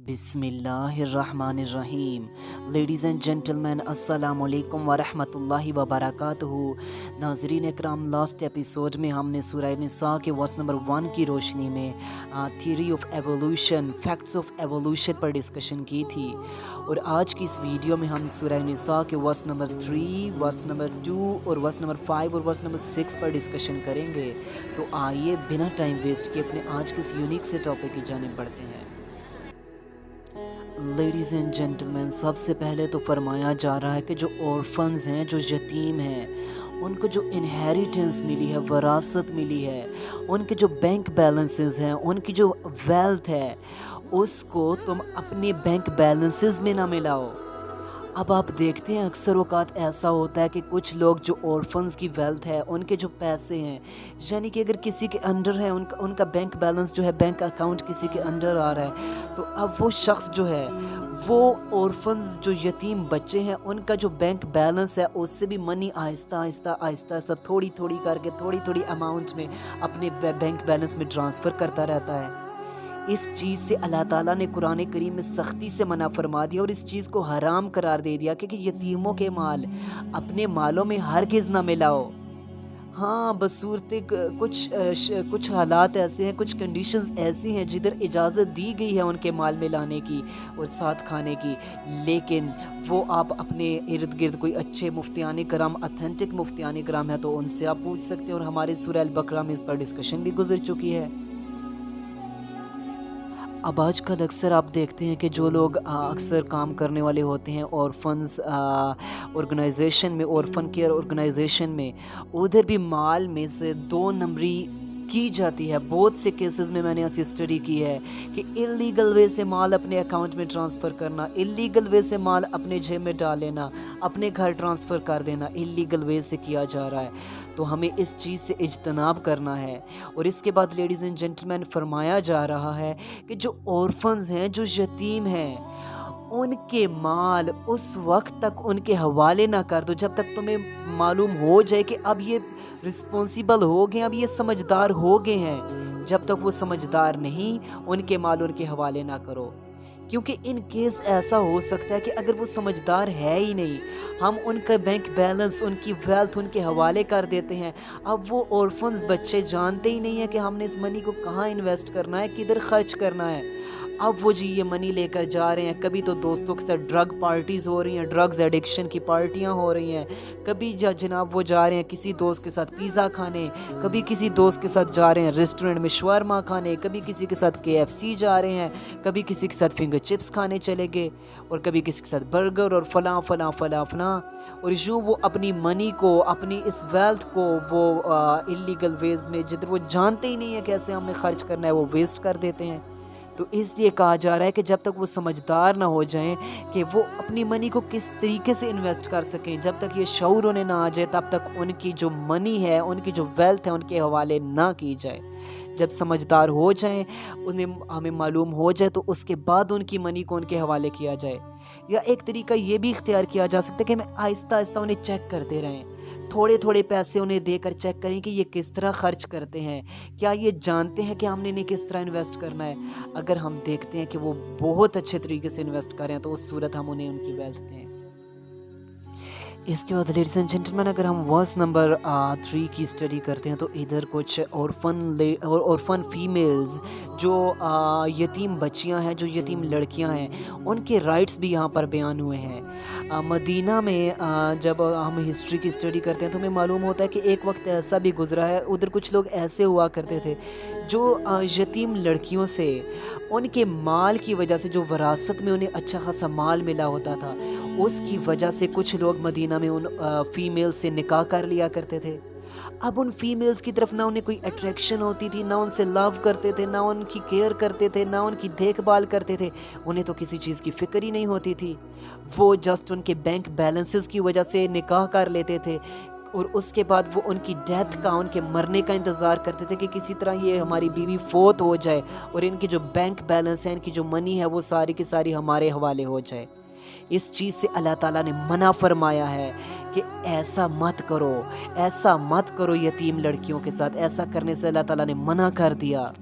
बिस्मिल्लाहिर्रहमानिर्रहीम। Ladies and gentleman, अस्सलाम वालेकुम वरहमतुल्लाहि वबरकातुहू। नाज़रीन इकराम, लास्ट एपिसोड में हमने सूरह निसा के वर्स नंबर 1 की रोशनी में theory of evolution, facts of evolution पर डिस्कशन की थी। और आज की इस वीडियो में हम सूरह निसा के वर्स नंबर 3, वर्स नंबर 2 और वर्स नंबर 5 और वर्स नंबर 6 पर डिस्कशन करेंगे। तो आइए बिना टाइम वेस्ट किए अपने आज के इस यूनिक से टॉपिक की जानिब बढ़ते हैं। लेडीज़ एंड जेंटलमैन, सबसे पहले तो फरमाया जा रहा है कि जो ऑर्फन्स हैं, जो यतीम हैं, उनको जो इनहेरिटेंस मिली है, वरासत मिली है, उनके जो बैंक बैलेंसेस हैं, उनकी जो वेल्थ है, उसको तुम अपने बैंक बैलेंसेस में ना मिलाओ। अब आप देखते हैं अक्सर औक़ात ऐसा होता है कि कुछ लोग जो ऑर्फन्स की वेल्थ है, उनके जो पैसे हैं, यानी कि अगर किसी के अंडर है, उनका बैंक बैलेंस जो है, बैंक अकाउंट किसी के अंडर आ रहा है, तो अब वो शख्स जो है, वो ऑर्फन्स जो यतीम बच्चे हैं, उनका जो बैंक बैलेंस है, उससे भी मनी आहिस्ता थोड़ी थोड़ी करके थोड़ी थोड़ी अमाउंट में अपने बैंक बैलेंस में ट्रांसफ़र करता रहता है। इस चीज़ से अल्लाह ताला ने कुरान करीम में सख्ती से मना फरमा दिया और इस चीज़ को हराम करार दे दिया कि यतीमों के माल अपने मालों में हरगिज़ ना मिलाओ। हाँ, बसूरत कुछ हालात ऐसे हैं, कुछ कंडीशंस ऐसी हैं जिधर इजाज़त दी गई है उनके माल में लाने की और साथ खाने की, लेकिन वो आप अपने इर्द गिर्द कोई अच्छे मुफ्तियान कराम, अथेंटिक मुफ्तियान कराम है तो उनसे आप पूछ सकते हैं। और हमारे सूरह अल-बकरा में इस पर डिस्कशन भी गुजर चुकी है। अब आजकल अक्सर आप देखते हैं कि जो लोग अक्सर काम करने वाले होते हैं ऑर्फन्स ऑर्गेनाइजेशन में, ऑर्फन केयर ऑर्गेनाइजेशन में, उधर भी माल में से 2 नंबरी की जाती है। बहुत से केसेस में मैंने ऐसी स्टडी की है कि इलीगल वे से माल अपने अकाउंट में ट्रांसफ़र करना, इलीगल वे से माल अपने जेब में डाल लेना, अपने घर ट्रांसफ़र कर देना, इलीगल वे से किया जा रहा है। तो हमें इस चीज़ से इज्तनाब करना है। और इसके बाद लेडीज़ एंड जेंटलमैन, फरमाया जा रहा है कि जो ऑर्फन्स हैं, जो यतीम हैं, उनके माल उस वक्त तक उनके हवाले ना कर दो जब तक तुम्हें मालूम हो जाए कि अब ये रिस्पॉन्सिबल हो गए, अब ये समझदार हो गए हैं। जब तक वो समझदार नहीं, उनके माल उनके हवाले ना करो, क्योंकि इन केस ऐसा हो सकता है कि अगर वो समझदार है ही नहीं, हम उनका बैंक बैलेंस, उनकी वेल्थ उनके हवाले कर देते हैं। अब वो ऑर्फन्स बच्चे जानते ही नहीं है कि हमने इस मनी को कहाँ इन्वेस्ट करना है, किधर खर्च करना है। अब वो जी ये मनी लेकर जा रहे हैं, कभी तो दोस्तों के साथ ड्रग पार्टीज़ हो रही हैं, ड्रग्स एडिक्शन की पार्टियां हो रही हैं, कभी जनाब वो जा रहे हैं किसी दोस्त के साथ पिज़्ज़ा खाने, कभी किसी दोस्त के साथ जा रहे हैं रेस्टोरेंट में शवरमा खाने, कभी किसी के साथ KFC जा रहे हैं, कभी किसी के साथ फिंगर चिप्स खाने चले गए, और कभी किसी के साथ बर्गर और फलां। और यूँ वो अपनी मनी को, अपनी इस वेल्थ को वो इलीगल वेज में, जिधर वो जानते ही नहीं है कैसे हमने खर्च करना है, वो वेस्ट कर देते हैं। तो इसलिए कहा जा रहा है कि जब तक वो समझदार ना हो जाएं कि वो अपनी मनी को किस तरीके से इन्वेस्ट कर सकें, जब तक ये शऊर उन्हें ना आ जाए, तब तक उनकी जो मनी है, उनकी जो वेल्थ है, उनके हवाले ना की जाए। जब समझदार हो जाएं, उन्हें हमें मालूम हो जाए, तो उसके बाद उनकी मनी को उनके हवाले किया जाए। या एक तरीका ये भी इख्तियार किया जा सकता है कि हमें आहिस्ता उन्हें चेक करते रहें, थोड़े थोड़े पैसे उन्हें देकर चेक करें कि ये किस तरह खर्च करते हैं, क्या ये जानते हैं कि हमने इन्हें किस तरह इन्वेस्ट करना है। अगर हम देखते हैं कि वो बहुत अच्छे तरीके से इन्वेस्ट कर रहे हैं, तो उस सूरत हम उन्हें उनकी वेल्थ दें। इसके बाद लेडीज़ एंड जेंटलमैन, अगर हम वर्स नंबर 3 की स्टडी करते हैं, तो इधर कुछ ऑर्फन फीमेल्स, जो यतीम बच्चियां हैं, जो यतीम लड़कियां हैं, उनके राइट्स भी यहाँ पर बयान हुए हैं। मदीना में जब हम हिस्ट्री की स्टडी करते हैं तो हमें मालूम होता है कि एक वक्त ऐसा भी गुजरा है, उधर कुछ लोग ऐसे हुआ करते थे जो यतीम लड़कियों से, उनके माल की वजह से, जो वरासत में उन्हें अच्छा खासा माल मिला होता था, उसकी वजह से कुछ लोग मदीना में उन फीमेल से निकाह कर लिया करते थे। अब उन फीमेल्स की तरफ ना उन्हें कोई अट्रैक्शन होती थी, ना उनसे लव करते थे, ना उनकी केयर करते थे, ना उनकी देखभाल करते थे, उन्हें तो किसी चीज़ की फ़िक्र ही नहीं होती थी। वो जस्ट उनके बैंक बैलेंसेस की वजह से निकाह कर लेते थे, और उसके बाद वो उनकी डेथ का, उनके मरने का इंतज़ार करते थे कि किसी तरह ये हमारी बीवी फोत हो जाए और इनकी जो बैंक बैलेंस है, इनकी जो मनी है, वो सारी की सारी हमारे हवाले हो जाए। इस चीज़ से अल्लाह ताला ने मना फरमाया है कि ऐसा मत करो यतीम लड़कियों के साथ। ऐसा करने से अल्लाह ताला ने मना कर दिया।